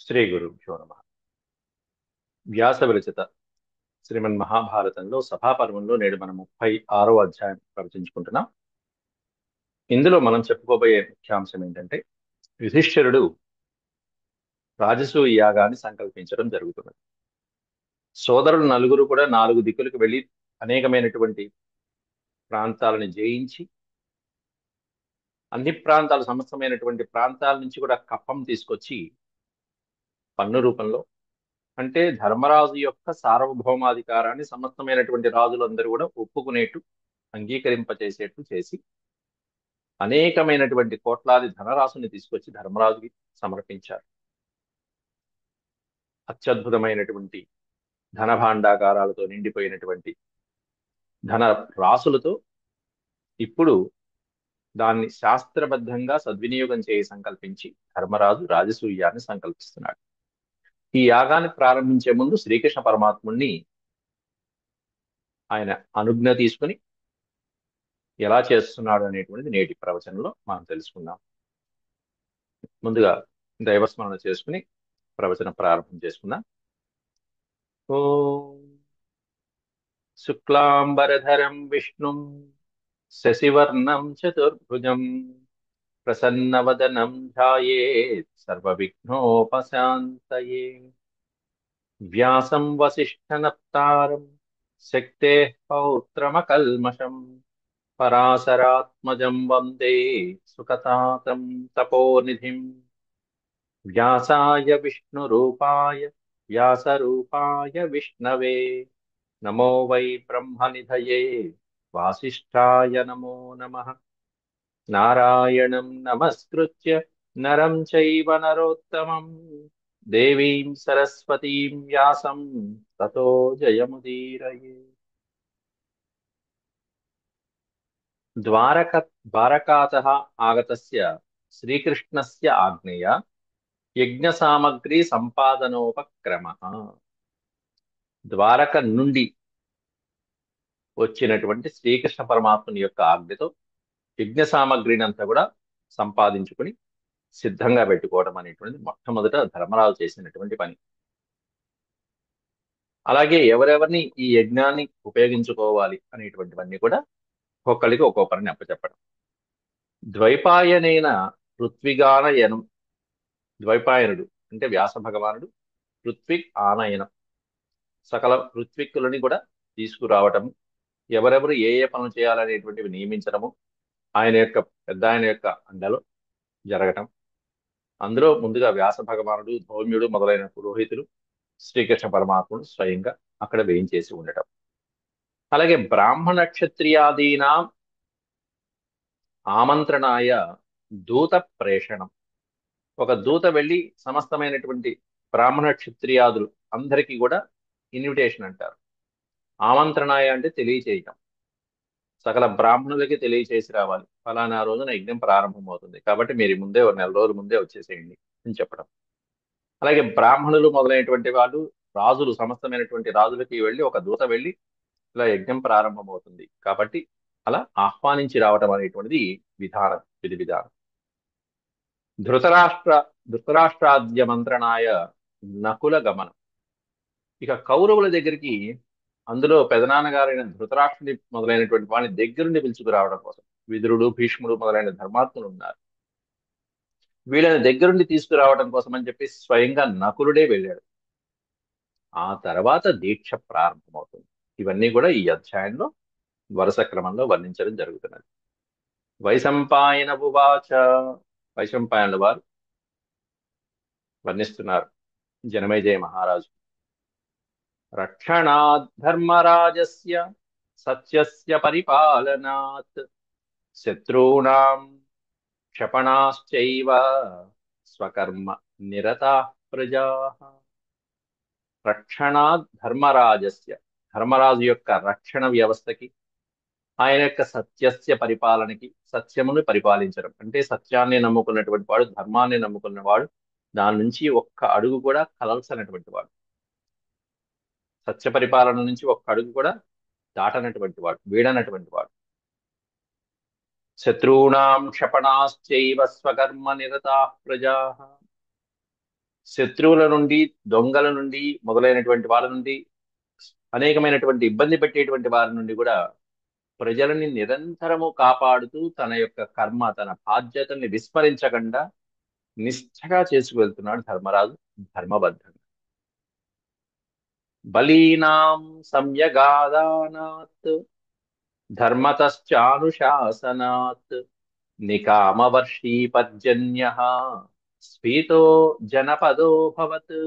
శ్రీ గురుభ్యో నమ. వ్యాస విరచిత శ్రీమన్ మహాభారతంలో సభాపర్వంలో నేడు మనం 36వ అధ్యాయం ప్రవచించుకుంటున్నాం. ఇందులో మనం చెప్పుకోబోయే ముఖ్యాంశం ఏంటంటే, యుధిష్ఠిరుడు రాజసూయ యాగాన్ని సంకల్పించడం జరుగుతున్నది. సోదరులు నలుగురు కూడా 4 దిక్కులకు వెళ్ళి అనేకమైనటువంటి ప్రాంతాలను జయించి అన్ని ప్రాంతాలు సమస్తమైనటువంటి ప్రాంతాల నుంచి కూడా కప్పం తీసుకొచ్చి పన్ను రూపంలో, అంటే ధర్మరాజు యొక్క సార్వభౌమాధికారాన్ని సమస్తమైనటువంటి రాజులందరూ కూడా ఒప్పుకునేట్టు అంగీకరింపచేసేట్టు చేసి అనేకమైనటువంటి కోట్లాది ధనరాశిని తీసుకొచ్చి ధర్మరాజుకి సమర్పించారు. అత్యద్భుతమైనటువంటి ధన భాండాగారాలతో నిండిపోయినటువంటి ధన రాశులతో ఇప్పుడు దాన్ని శాస్త్రబద్ధంగా సద్వినియోగం చేయి సంకల్పించి ధర్మరాజు రాజసూయాన్ని సంకల్పిస్తున్నాడు. ఈ యాగాన్ని ప్రారంభించే ముందు శ్రీకృష్ణ పరమాత్ముణ్ణి ఆయన అనుజ్ఞ తీసుకుని ఎలా చేస్తున్నాడు అనేటువంటిది నేటి ప్రవచనంలో మనం తెలుసుకుందాం. ముందుగా దైవస్మరణ చేసుకుని ప్రవచన ప్రారంభం చేసుకుందాం. ఓం శుక్లాంబరధరం విష్ణుం శశివర్ణం చతుర్భుజం ప్రసన్నవదనం ధ్యాయేత్ సర్వవిఘ్నోపశాంతయే. వ్యాసం వసిష్ఠనప్తారం శక్తేః పౌత్రమకల్మషం పరాశరాత్మజం వందే సుఖతాతం తపోనిధిం. వ్యాసాయ విష్ణురూపాయ వ్యాసరూపాయ విష్ణవే నమో వై బ్రహ్మనిధయే వాసిష్ఠాయ నమో నమః. నారాయణం నమస్కృత్య నరం చైవ నరోత్తమం దేవీం సరస్వతీం వ్యాసం తతో జయముదీరయే. ద్వారకాతః ఆగతస్య శ్రీకృష్ణస్య ఆజ్ఞయా యజ్ఞసామగ్రి సంపాదనోపక్రమః. ద్వారక నుండి వచ్చినటువంటి శ్రీకృష్ణ పరమాత్ముని యొక్క ఆజ్ఞతో యజ్ఞ సామగ్రిని అంతా కూడా సంపాదించుకుని సిద్ధంగా పెట్టుకోవడం అనేటువంటిది మొట్టమొదట ధర్మరాజు చేసినటువంటి పని. అలాగే ఎవరెవరిని ఈ యజ్ఞాన్ని ఉపయోగించుకోవాలి అనేటువంటివన్నీ కూడా ఒక్కొక్కరికి ఒక్కొక్కరిని అప్పచెప్పడం. ద్వైపాయనైన ఋత్విగానయనం. ద్వైపాయనుడు అంటే వ్యాస భగవానుడు ఋత్విక్ ఆనయనం, సకల ఋత్విక్కులని కూడా తీసుకురావటం, ఎవరెవరు ఏ ఏ పనులు చేయాలనేటువంటివి నియమించడము ఆయన యొక్క పెద్ద ఆయన యొక్క అండలో జరగటం. అందులో ముందుగా వ్యాస భగవానుడు, ధౌమ్యుడు మొదలైన పురోహితులు, శ్రీకృష్ణ పరమాత్ముడు స్వయంగా అక్కడ వేయించేసి ఉండటం. అలాగే బ్రాహ్మణ క్షత్రియాదీనా ఆమంత్రణాయ దూత ప్రేషణం. ఒక దూత వెళ్ళి సమస్తమైనటువంటి బ్రాహ్మణ క్షత్రియాదులు అందరికీ కూడా ఇన్విటేషన్ అంటారు. ఆమంత్రణాయ అంటే తెలియచేయటం. సకల బ్రాహ్మణులకి తెలియచేసి రావాలి, ఫలానా రోజున యజ్ఞం ప్రారంభమవుతుంది కాబట్టి మీరు ముందే ఒక నెల రోజుల ముందే వచ్చేసేయండి అని చెప్పడం. అలాగే బ్రాహ్మణులు మొదలైనటువంటి వాళ్ళు, రాజులు, సమస్తమైనటువంటి రాజులకి వెళ్ళి ఒక దూత వెళ్ళి ఇలా యజ్ఞం ప్రారంభమవుతుంది కాబట్టి అలా ఆహ్వానించి రావటం అనేటువంటిది విధి విధానం. ధృతరాష్ట్రాద్య మంత్రణాయ నకుల గమనం. ఇక కౌరవుల దగ్గరికి అందులో పెదనాన్నగారైన ధృతరాష్ట్రుని మొదలైనటువంటి వాడిని దగ్గరుండి పిలుచుకురావడం కోసం విదురుడు, భీష్ముడు మొదలైన ధర్మాత్ములు ఉన్నారు. వీళ్ళని దగ్గరుండి తీసుకురావడం కోసం అని చెప్పి స్వయంగా నకులుడే వెళ్ళాడు. ఆ తర్వాత దీక్ష ప్రారంభమవుతుంది. ఇవన్నీ కూడా ఈ అధ్యాయంలో వరుస క్రమంలో వర్ణించడం జరుగుతున్నది. వైశంపాయన ఉవాచ. వైశంపాయనుల వారు వర్ణిస్తున్నారు జనమేజయ మహారాజు. రక్షణాత్ ధర్మరాజస్య సత్యస్య పరిపాలనాత్ శత్రూణాం క్షపణాశ్చైవ స్వకర్మ నిరతాః ప్రజాః. రక్షణాత్ ధర్మరాజస్య, ధర్మరాజు యొక్క రక్షణ వ్యవస్థకి, ఆయన యొక్క సత్యస్య పరిపాలనకి, సత్యమును పరిపాలించడం అంటే సత్యాన్ని నమ్ముకున్నటువంటి వాడు, ధర్మాన్ని నమ్ముకున్నవాడు, దాని నుంచి ఒక్క అడుగు కూడా కదల్చనటువంటి వాడు, సత్య పరిపాలన నుంచి ఒక్క అడుగు కూడా దాటనటువంటి వాడు, వీడనటువంటి వాడు. శత్రూణాం క్షపణాశ్చైవ స్వకర్మ నిరతాః ప్రజాః. శత్రువుల నుండి, దొంగల నుండి, మొదలైనటువంటి వాళ్ళ నుండి, అనేకమైనటువంటి ఇబ్బంది పెట్టేటువంటి వారి నుండి కూడా ప్రజలని నిరంతరము కాపాడుతూ తన యొక్క కర్మ, తన బాధ్యతల్ని విస్మరించకుండా నిష్ఠగా చేసుకువెళ్తున్నాడు ధర్మరాజు ధర్మబద్ధంగా. బలీనాం సంయగాదానాత్ ధర్మతశ్చానుశాసనాత్ నికామవర్షీ పర్జన్యః స్ఫీతో జనపదోభవత్.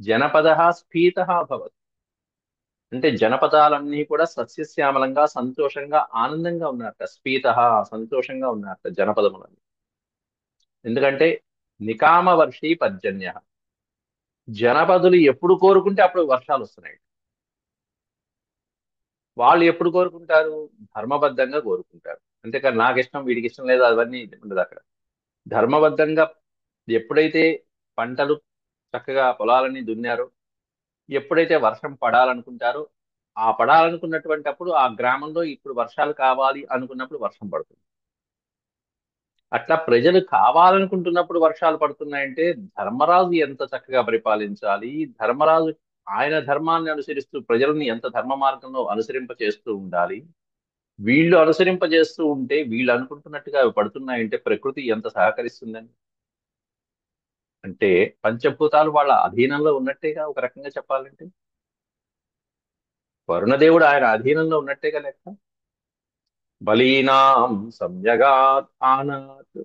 జనపదః స్ఫీతః అభవత్. అంటే జనపదాలన్నీ కూడా సస్యశ్యామలంగా, సంతోషంగా, ఆనందంగా ఉన్నారట. స్ఫీతః, సంతోషంగా ఉన్నారట జనపదములన్నీ. ఎందుకంటే నికామవర్షీ పర్జన్యః, జనపదులు ఎప్పుడు కోరుకుంటే అప్పుడు వర్షాలు వస్తున్నాయి. వాళ్ళు ఎప్పుడు కోరుకుంటారు? ధర్మబద్ధంగా కోరుకుంటారు. అంతేకాని నాకు ఇష్టం, వీడికి ఇష్టం లేదు అవన్నీ ఉండదు అక్కడ. ధర్మబద్ధంగా ఎప్పుడైతే పంటలు చక్కగా పొలాలన్నీ దున్నారో, ఎప్పుడైతే వర్షం పడాలనుకుంటారో, ఆ పడాలనుకున్నటువంటి అప్పుడు ఆ గ్రామంలో ఇప్పుడు వర్షాలు కావాలి అనుకున్నప్పుడు వర్షం పడుతుంది. అట్లా ప్రజలు కావాలనుకుంటున్నప్పుడు వర్షాలు పడుతున్నాయంటే ధర్మరాజు ఎంత చక్కగా పరిపాలించాలి, ధర్మరాజు ఆయన ధర్మాన్ని అనుసరిస్తూ ప్రజల్ని ఎంత ధర్మ మార్గంలో అనుసరింప చేస్తూ ఉండాలి. వీళ్ళు అనుసరింపజేస్తూ ఉంటే వీళ్ళు అనుకుంటున్నట్టుగా అవి పడుతున్నాయంటే ప్రకృతి ఎంత సహకరిస్తుందని. అంటే పంచభూతాలు వాళ్ళ అధీనంలో ఉన్నట్టేగా ఒక రకంగా చెప్పాలంటే. వరుణదేవుడు ఆయన అధీనంలో ఉన్నట్టేగా లెక్క. బలీనాం సంయగాత్,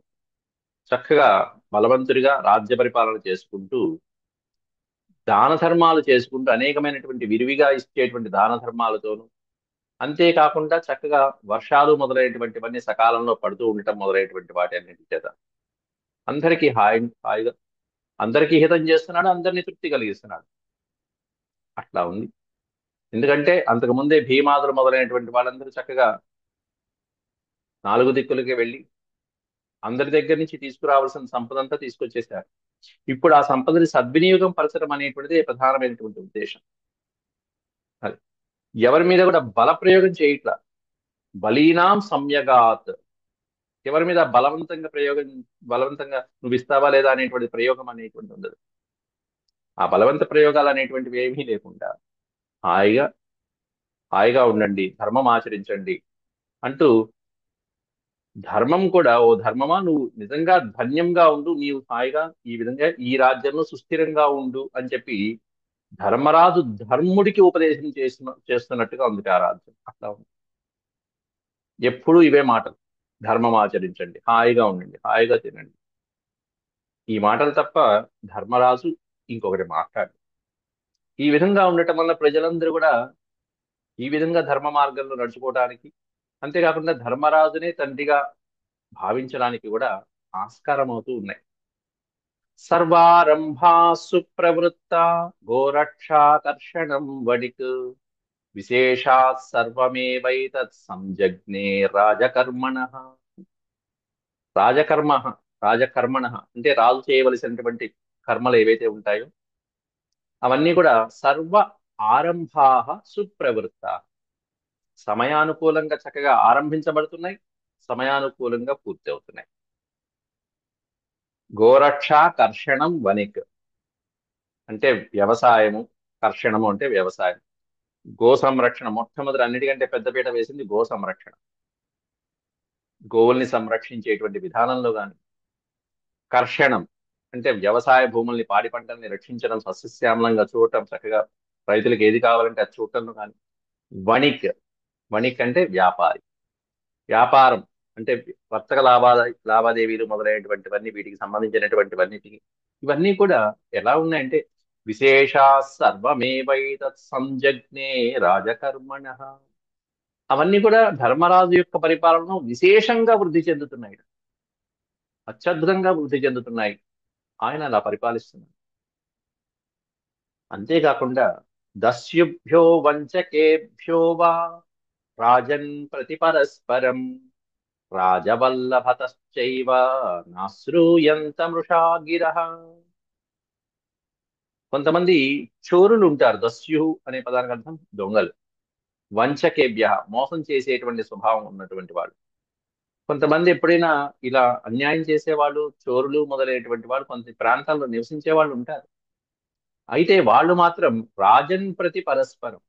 చక్కగా బలవంతుడిగా రాజ్య పరిపాలన చేసుకుంటూ, దాన ధర్మాలు చేసుకుంటూ, అనేకమైనటువంటి విరివిగా ఇచ్చేటువంటి దాన ధర్మాలతోనూ, అంతేకాకుండా చక్కగా వర్షాలు మొదలైనటువంటివన్నీ సకాలంలో పడుతూ ఉండటం మొదలైనటువంటి వాటి అన్నిటి చేత అందరికీ హాయిగా అందరికీ హితం చేస్తున్నాడు, అందరినీ తృప్తి కలిగిస్తున్నాడు. అట్లా ఉంది. ఎందుకంటే అంతకు ముందే భీమాదులు మొదలైనటువంటి వాళ్ళందరూ చక్కగా నాలుగు దిక్కులకి వెళ్ళి అందరి దగ్గర నుంచి తీసుకురావాల్సిన సంపదంతా తీసుకొచ్చేసారు. ఇప్పుడు ఆ సంపదని సద్వినియోగం పరచడం అనేటువంటిది ప్రధానమైనటువంటి ఉద్దేశం. అది ఎవరి మీద కూడా బల ప్రయోగం చేయట్లా. బలీనాం సంయగాత్, ఎవరి మీద బలవంతంగా నువ్వు ఇస్తావా లేదా అనేటువంటి ప్రయోగం అనేటువంటి ఉండదు. ఆ బలవంత ప్రయోగాలు అనేటువంటివి ఏమీ లేకుండా హాయిగా హాయిగా ఉండండి, ధర్మం ఆచరించండి అంటూ, ధర్మం కూడా ఓ ధర్మమా నువ్వు నిజంగా ధన్యంగా ఉండు, నీవు హాయిగా ఈ విధంగా ఈ రాజ్యంలో సుస్థిరంగా ఉండు అని చెప్పి ధర్మరాజు ధర్ముడికి ఉపదేశం చేస్తున్నట్టుగా ఉంది ఆ రాజ్యం. అట్లా ఉంది. ఎప్పుడూ ఇవే మాటలు. ధర్మం ఆచరించండి, హాయిగా ఉండండి, హాయిగా తినండి. ఈ మాటలు తప్ప ధర్మరాజు ఇంకొకటి మాట్లాడు. ఈ విధంగా ఉండటం వల్ల ప్రజలందరూ కూడా ఈ విధంగా ధర్మ మార్గంలో నడుచుకోవడానికి, అంతేకాకుండా ధర్మరాజునే తండ్రిగా భావించడానికి కూడా ఆస్కారం అవుతూ ఉన్నాయి. సర్వారంభా సుప్రవృత్త గోరక్షాకర్షణం వడిక్ విశేషాత్ సర్వమేవైతత్ సంజజ్ఞే రాజకర్మణ. రాజకర్మ రాజకర్మణ అంటే రాజు చేయవలసినటువంటి కర్మలు ఏవైతే ఉంటాయో అవన్నీ కూడా సర్వ ఆరంభా సుప్రవృత్త, సమయానుకూలంగా చక్కగా ఆరంభించబడుతున్నాయి, సమయానుకూలంగా పూర్తి అవుతున్నాయి. గోరక్ష కర్షణం వణిక్ అంటే వ్యవసాయము, కర్షణము అంటే వ్యవసాయం. గో సంరక్షణ మొట్టమొదటి అన్నిటికంటే పెద్దపీట వేసింది గో సంరక్షణ. గోవుల్ని సంరక్షించేటువంటి విధానంలో కానీ, కర్షణం అంటే వ్యవసాయ భూముల్ని, పాడి పంటల్ని రక్షించడం, సస్యశ్యామలంగా చూడటం, చక్కగా రైతులకు ఏది కావాలంటే అది చూడటంలో కానీ. వణిక్, వణిక్ అంటే వ్యాపారి, వ్యాపారం అంటే వర్తక లావాదేవీలు మొదలైనటువంటివన్నీ, వీటికి సంబంధించినటువంటివన్నిటికి ఇవన్నీ కూడా ఎలా ఉన్నాయంటే విశేషా సర్వమేవైతత్ సంజజ్ఞే రాజకర్మణ. అవన్నీ కూడా ధర్మరాజు యొక్క పరిపాలనలో విశేషంగా వృద్ధి చెందుతున్నాయి, అత్యద్భుతంగా వృద్ధి చెందుతున్నాయి. ఆయన అలా పరిపాలిస్తున్నారు. అంతేకాకుండా దస్యుభ్యో వంచకేభ్యో వా రాజన్ ప్రతి పరస్పరం రాజవల్లభతశ్చైవ నాశ్రూయంత మృషా గిరః. కొంతమంది చోరులు ఉంటారు. దస్యు అనే పదానికి అర్థం దొంగలు. వంచకేభ్య మోసం చేసేటువంటి స్వభావం ఉన్నటువంటి వాళ్ళు. కొంతమంది ఎప్పుడైనా ఇలా అన్యాయం చేసేవాళ్ళు, చోరులు మొదలైనటువంటి వాళ్ళు కొంత ప్రాంతాల్లో నివసించే వాళ్ళు ఉంటారు. అయితే వాళ్ళు మాత్రం రాజన్ ప్రతి పరస్పరం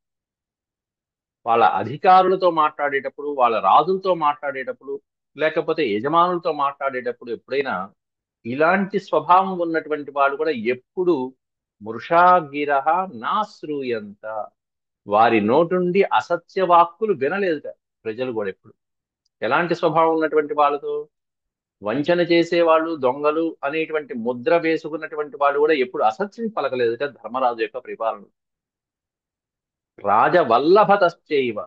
వాళ్ళ అధికారులతో మాట్లాడేటప్పుడు, వాళ్ళ రాజులతో మాట్లాడేటప్పుడు, లేకపోతే యజమానులతో మాట్లాడేటప్పుడు ఎప్పుడైనా ఇలాంటి స్వభావం ఉన్నటువంటి వాళ్ళు కూడా ఎప్పుడు మృషాగిరహ నా శ్రూయంత, వారి నోటుండి అసత్య వాక్కులు వినలేదుట ప్రజలు కూడా ఎప్పుడు. ఎలాంటి స్వభావం ఉన్నటువంటి వాళ్ళతో, వంచన చేసేవాళ్ళు, దొంగలు అనేటువంటి ముద్ర వేసుకున్నటువంటి వాళ్ళు కూడా ఎప్పుడు అసత్యం పలకలేదుట ధర్మరాజు యొక్క పరిపాలన. రాజవల్లభతశ్చైవ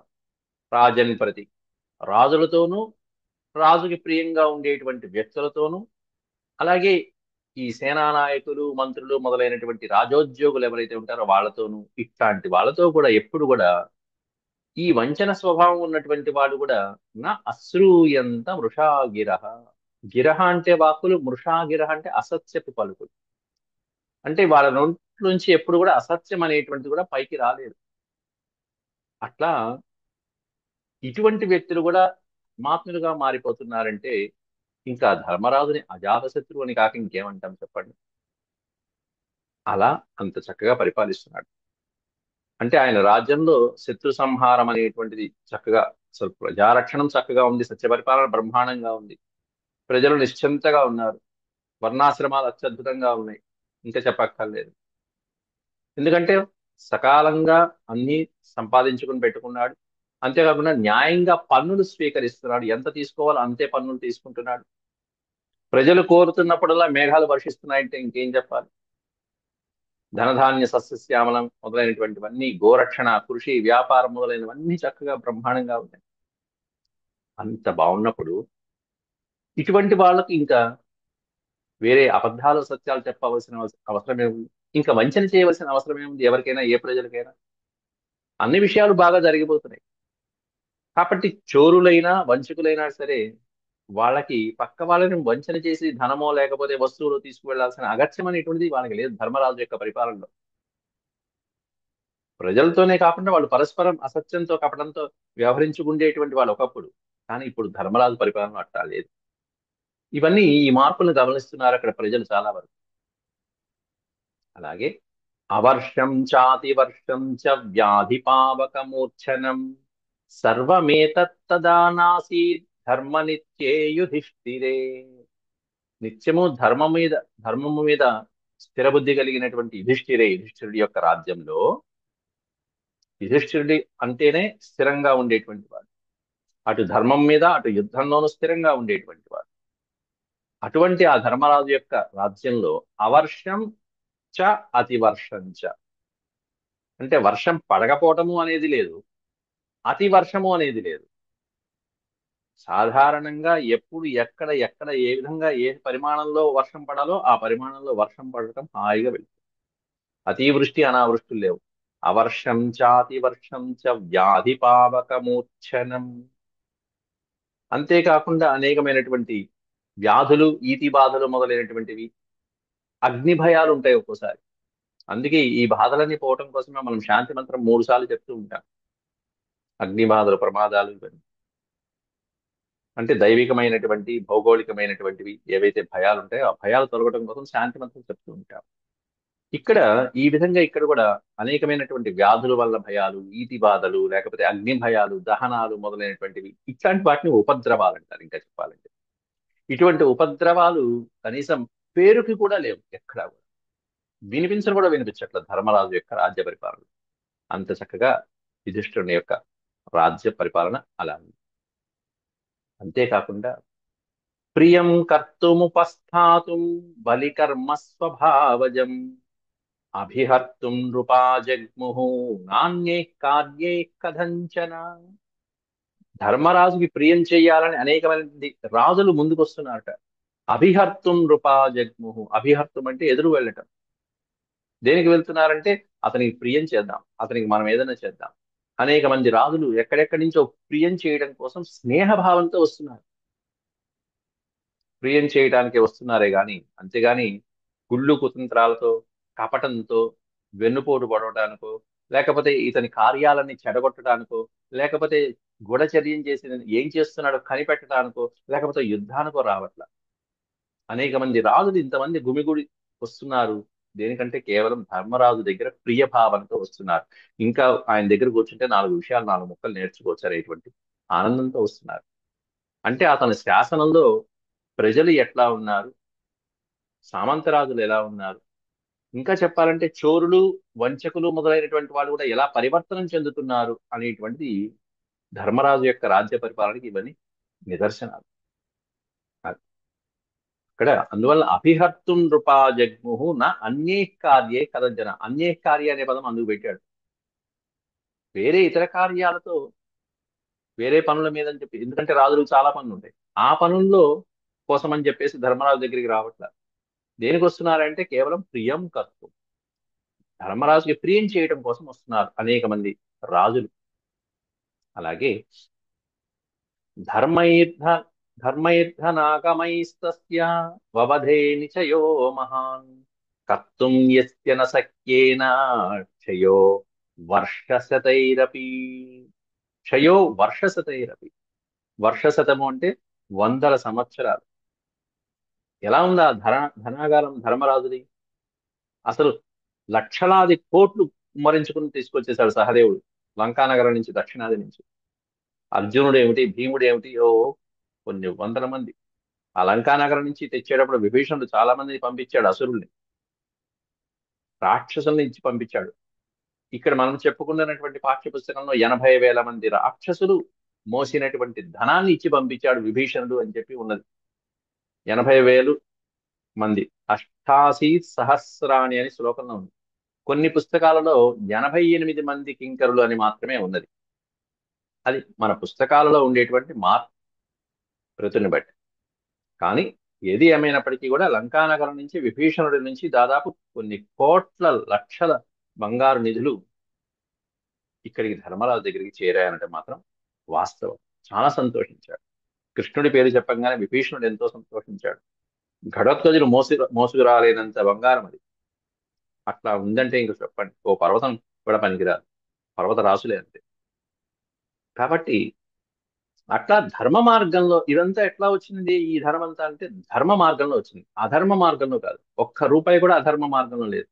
రాజన్ ప్రతి, రాజులతోనూ, రాజుకి ప్రియంగా ఉండేటువంటి వ్యక్తులతోనూ, అలాగే ఈ సేనా నాయకులు, మంత్రులు మొదలైనటువంటి రాజోద్యోగులు ఎవరైతే ఉంటారో వాళ్ళతోనూ, ఇట్లాంటి వాళ్ళతో కూడా ఎప్పుడు కూడా ఈ వంచన స్వభావం ఉన్నటువంటి వాళ్ళు కూడా నా అశ్రూయంత వృషాగిరహ. గిరహ అంటే వాక్కులు, మృషాగిరహ అంటే అసత్యపు పలుకులు. అంటే వాళ్ళ నోట్లోంచి ఎప్పుడు కూడా అసత్యం అనేటువంటిది కూడా పైకి రాలేదు. అట్లా ఇటువంటి వ్యక్తులు కూడా ధర్మాత్ములుగా మారిపోతున్నారంటే ఇంకా ధర్మరాజుని అజాతశత్రువు అని కాక ఇంకేమంటాం చెప్పండి. అలా అంత చక్కగా పరిపాలిస్తున్నాడు. అంటే ఆయన రాజ్యంలో శత్రు సంహారం అనేటువంటిది చక్కగా, అసలు ప్రజారక్షణం చక్కగా ఉంది, సత్య పరిపాలన బ్రహ్మాండంగా ఉంది, ప్రజలు నిశ్చింతగా ఉన్నారు, వర్ణాశ్రమాలు అత్యద్భుతంగా ఉన్నాయి, ఇంకా చెప్పక్కర్లేదు. ఎందుకంటే సకాలంగా అన్ని సంపాదించుకుని పెట్టుకున్నాడు. అంతేకాకుండా న్యాయంగా పన్నులు స్వీకరిస్తున్నాడు, ఎంత తీసుకోవాలో అంతే పన్నులు తీసుకుంటున్నాడు. ప్రజలు కోరుతున్నప్పుడల్లా మేఘాలు వర్షిస్తున్నాయంటే ఇంకేం చెప్పాలి. ధనధాన్య సస్యశ్యామలం మొదలైనటువంటివన్నీ, గోరక్షణ, కృషి, వ్యాపారం మొదలైనవన్నీ చక్కగా బ్రహ్మాండంగా ఉన్నాయి. అంత బాగున్నప్పుడు ఇటువంటి వాళ్ళకి ఇంకా వేరే అబద్ధాలు సత్యాలు చెప్పవలసిన అవసరం ఏముంది, ఇంకా వంచన చేయవలసిన అవసరం ఏముంది ఎవరికైనా, ఏ ప్రజలకైనా. అన్ని విషయాలు బాగా జరిగిపోతున్నాయి. కాబట్టి చోరులైనా వంచకులైనా సరే వాళ్ళకి పక్క వాళ్ళని వంచన చేసి ధనమో లేకపోతే వస్తువులు తీసుకువెళ్లాల్సిన అగత్యం అనేటువంటిది వాళ్ళకి లేదు ధర్మరాజు యొక్క పరిపాలనలో. ప్రజలతోనే కాకుండా వాళ్ళు పరస్పరం అసత్యంతో, కపటంతో వ్యవహరించుకుండేటువంటి వాళ్ళు ఒకప్పుడు. కానీ ఇప్పుడు ధర్మరాజు పరిపాలన అట్టా లేదు. ఇవన్నీ ఈ మార్పులను గమనిస్తున్నారు అక్కడ ప్రజలు చాలా వరకు. అలాగే అవర్షం చాతివర్షం చ వ్యాధి పావకమూర్ఛనం సర్వమేతత్తదా నాసీత్ ధర్మ నిత్యే యుధిష్ఠిరే. నిత్యము ధర్మము మీద స్థిర బుద్ధి కలిగినటువంటి యుధిష్ఠిరుడి యొక్క రాజ్యంలో, యుధిష్ఠిరుడి అంటేనే స్థిరంగా ఉండేటువంటి వాడు, అటు ధర్మం మీద అటు యుద్ధంలోనూ స్థిరంగా ఉండేటువంటి వాడు. అటువంటి ఆ ధర్మరాజు యొక్క రాజ్యంలో అవర్షం చ అతివర్షం చ, అంటే వర్షం పడకపోవటము అనేది లేదు, అతి వర్షము అనేది లేదు. సాధారణంగా ఎప్పుడు ఎక్కడ ఎక్కడ ఏ విధంగా ఏ పరిమాణంలో వర్షం పడాలో ఆ పరిమాణంలో వర్షం పడటం హాయిగా వెళ్తుంది. అతివృష్టి అనావృష్టులు లేవు. అవర్షం చాతివర్షం చ వ్యాధి పావకమూర్ఛనం. అంతేకాకుండా అనేకమైనటువంటి వ్యాధులు, ఈతి బాధలు మొదలైనటువంటివి, అగ్ని భయాలు ఉంటాయి ఒక్కోసారి. అందుకే ఈ బాధలన్నీ పోవటం కోసమే మనం శాంతి మంత్రం 3 సార్లు చెప్తూ ఉంటాం. అగ్ని బాధలు, ప్రమాదాలు ఇవన్నీ అంటే దైవికమైనటువంటి, భౌగోళికమైనటువంటివి ఏవైతే భయాలు ఉంటాయో ఆ భయాలు తొలగడం కోసం శాంతి మంత్రం చెప్తూ ఉంటాం. ఇక్కడ ఈ విధంగా ఇక్కడ కూడా అనేకమైనటువంటి వ్యాధుల వల్ల భయాలు, ఈతి బాధలు, లేకపోతే అగ్ని భయాలు, దహనాలు మొదలైనటువంటివి, ఇట్లాంటి వాటిని ఉపద్రవాలు అంటారు ఇంకా చెప్పాలంటే. ఇటువంటి ఉపద్రవాలు కనీసం పేరుకి కూడా లేవు ఎక్కడా కూడా. వినిపించను కూడా వినిపించట్లేదు ధర్మరాజు యొక్క రాజ్య పరిపాలన. అంత చక్కగా యుధిష్ఠిరుని యొక్క రాజ్య పరిపాలన అలా ఉంది. అంతేకాకుండా ప్రియం కర్తుముపస్థాతుం బలికర్మ స్వభావజం అభిహర్తుం నృపా జగ్ముః నాణ్యే కార్యే కథంచన. ధర్మరాజుకి ప్రియం చేయాలని అనేకమంది రాజులు ముందుకొస్తున్నారట. అభిహర్తుం నృపా జగ్ముః, అభిహర్తుం అంటే ఎదురు వెళ్ళటం. దేనికి వెళ్తున్నారంటే అతనికి ప్రియం చేద్దాం, అతనికి మనం ఏదైనా చేద్దాం. అనేక మంది రాజులు ఎక్కడెక్కడి నుంచో ప్రియం చేయడం కోసం స్నేహభావంతో వస్తున్నారు. ప్రియం చేయడానికి వస్తున్నారే గాని, అంతేగాని కుళ్ళు కుతంత్రాలతో, కపటంతో, వెన్నుపోటు పడవడానికో, లేకపోతే ఇతని కార్యాలన్నీ చెడగొట్టడానికో, లేకపోతే గూఢచర్యం చేసి ఏం చేస్తున్నాడో కనిపెట్టడానికో, లేకపోతే యుద్ధానికో రావట్ల. అనేక మంది రాజులు ఇంతమంది గుమిగూడి వస్తున్నారు. దేనికంటే కేవలం ధర్మరాజు దగ్గర ప్రియ భావనతో వస్తున్నారు. ఇంకా ఆయన దగ్గర కూర్చుంటే 4 ముక్కలు నేర్చుకోవచ్చు అనేటువంటి ఆనందంతో వస్తున్నారు. అంటే అతని శాసనంలో ప్రజలు ఎట్లా ఉన్నారు, సామంతరాజులు ఎలా ఉన్నారు, ఇంకా చెప్పాలంటే చోరులు, వంచకులు మొదలైనటువంటి వాళ్ళు కూడా ఎలా పరివర్తనం చెందుతున్నారు అనేటువంటిది ధర్మరాజు యొక్క రాజ్య పరిపాలనకి ఇవన్నీ నిదర్శనాలు. ఇక్కడ అందువల్ల అభిహర్తుం నృపా జగ్ముహు నా అన్యే కార్యే కదంజన. అన్యే కార్య అనే పదం అందుకు పెట్టాడు. వేరే ఇతర కార్యాలతో, వేరే పనుల మీద అని చెప్పి, ఎందుకంటే రాజులకు చాలా పనులు ఉంటాయి. ఆ పనుల్లో కోసం అని చెప్పేసి ధర్మరాజు దగ్గరికి రావట్లేదు. దేనికి వస్తున్నారంటే కేవలం ప్రియం కర్తం, ధర్మరాజుకి ప్రియం చేయడం కోసం వస్తున్నారు అనేక మంది రాజులు. అలాగే ధర్మైర్ధ ధర్మైర్ధనాగమైస్తస్య వవధే నిచయో మహాన్ కర్తుం యస్య న శక్యేన క్షయో వర్షశతైరపి. క్షయో వర్షశతైరపి. వర్షశతము అంటే 100 సంవత్సరాలు. ఎలా ఉంది ఆ ధనాగారం ధర్మరాజుది? అసలు లక్షలాది కోట్లు కుమ్మరించుకుని తీసుకొచ్చేశాడు సహదేవుడు లంకానగరం నుంచి, దక్షిణాది నుంచి. అర్జునుడు ఏమిటి, భీముడు ఏమిటి, ఓ కొన్ని వందల మంది. ఆ లంకానగరం నుంచి తెచ్చేటప్పుడు విభీషణుడు చాలా మందిని పంపించాడు, అసురుల్ని, రాక్షసుల్ని ఇచ్చి పంపించాడు. ఇక్కడ మనం చెప్పుకున్నటువంటి పాఠ్య పుస్తకంలో 80,000 మంది రాక్షసులు మోసినటువంటి ధనాన్ని ఇచ్చి పంపించాడు విభీషణుడు అని చెప్పి ఉన్నది. 80,000 మంది, 88 సహస్రాణి అని శ్లోకంలో ఉంది. కొన్ని పుస్తకాలలో 88 మంది కింకరులు అని మాత్రమే ఉన్నది. అది మన పుస్తకాలలో ఉండేటువంటి ప్రతిని బట్టి. కానీ ఏది ఏమైనప్పటికీ కూడా లంకానగరం నుంచి, విభీషణుడి నుంచి దాదాపు కొన్ని కోట్ల లక్షల బంగారు నిధులు ఇక్కడికి ధర్మరాజు దగ్గరికి చేరాయనటం మాత్రం వాస్తవం. చాలా సంతోషించాడు. కృష్ణుడి పేరు చెప్పగానే విభీషణుడు ఎంతో సంతోషించాడు. ఘటోత్కచుడు మోసుకురాలేనంత బంగారం అది. అట్లా ఉందంటే ఇంక చెప్పండి, ఓ పర్వతం కూడా పనికిరాదు. పర్వత రాసులే అంతే. కాబట్టి అట్లా ధర్మ మార్గంలో ఇదంతా ఎట్లా వచ్చింది, ఈ ధర్మం అంతా అంటే ధర్మ మార్గంలో వచ్చింది, అధర్మ మార్గంలో కాదు. ఒక్క రూపాయి కూడా అధర్మ మార్గంలో లేదు.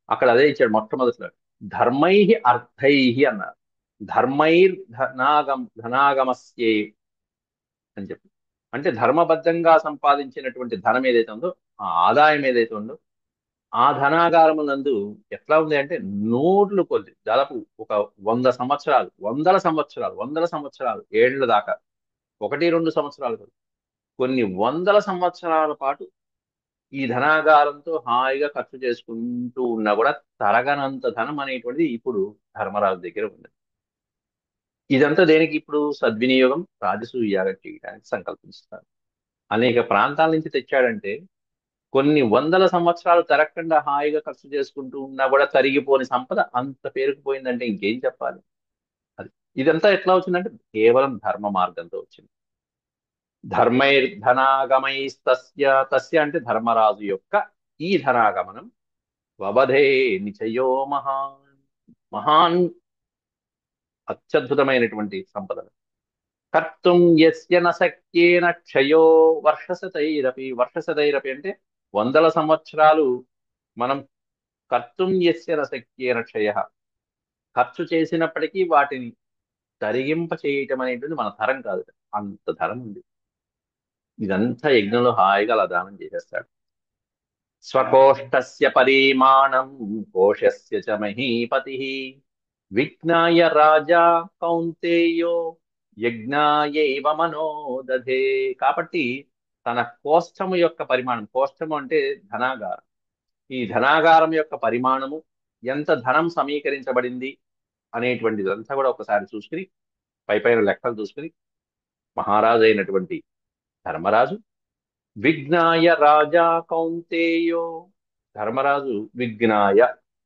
అక్కడ అదే ఇచ్చాడు మొట్టమొదటిలో. ధర్మై అర్థై అన్నారు. ధర్మైర్ ధనాగమస్యే అని చెప్పి, అంటే ధర్మబద్ధంగా సంపాదించినటువంటి ధనం ఏదైతే ఉందో, ఆ ఆదాయం ఏదైతే ఉందో, ఆ ధనాగారమునందు ఎట్లా ఉంది అంటే నూర్లు కొద్ది, దాదాపు ఒక 100 సంవత్సరాలు, వందల సంవత్సరాలు ఏళ్ల దాకా, 1-2 సంవత్సరాలు కాదు, కొన్ని వందల సంవత్సరాల పాటు ఈ ధనాగారంతో హాయిగా ఖర్చు చేసుకుంటూ ఉన్నా కూడా తరగనంత ధనం అనేటువంటిది ఇప్పుడు ధర్మరాజు దగ్గర ఉంది. ఇదంతా దేనికి? ఇప్పుడు సద్వినియోగం, రాజసూయ యాగం చేయడానికి సంకల్పిస్తారు. అనేక ప్రాంతాల నుంచి తెచ్చాడంటే కొన్ని వందల సంవత్సరాలు తరగకుండా హాయిగా ఖర్చు చేసుకుంటూ ఉన్నా కూడా తరిగిపోని సంపద అంత పేరుకుపోయిందంటే ఇంకేం చెప్పాలి. అది ఇదంతా ఎట్లా వచ్చిందంటే కేవలం ధర్మ మార్గంతో వచ్చింది. ధర్మైర్ధనాగమైస్తస్య, తస్య అంటే ధర్మరాజు యొక్క ఈ ధనాగమనం వవధే నిచయో మహాన్, మహాన్ అత్యద్భుతమైనటువంటి సంపద. కర్తుం యస్య న శక్యేన క్షయో వర్షశతైరపి. వర్షశతైరపి అంటే 100 సంవత్సరాలు మనం కర్తుం యస్య న శక్యేన క్షయ, ఖర్చు చేసినప్పటికీ వాటిని తరిగింప చేయటం అనేటువంటి మన తరం కాదు. అంత ధరం ఉంది. ఇదంతా యజ్ఞంలో హాయిగా అలా దానం చేసేస్తాడు. స్వకోష్టస్య పరిమాణం కోశస్య చ మహీపతి విజ్ఞాయ రాజా కౌంతేయో యజ్ఞాయైవ మనోదధే. కాబట్టి తన కోష్టము యొక్క పరిమాణం, కోష్టము అంటే ధనాగారం, ఈ ధనాగారం యొక్క పరిమాణము, ఎంత ధనం సమీకరించబడింది అనేటువంటిదంతా కూడా ఒకసారి చూసుకుని, పైపైన లెక్కలు చూసుకుని, మహారాజు అయినటువంటి ధర్మరాజు విజ్ఞాయ రాజా కౌంతేయో, ధర్మరాజు విజ్ఞాయ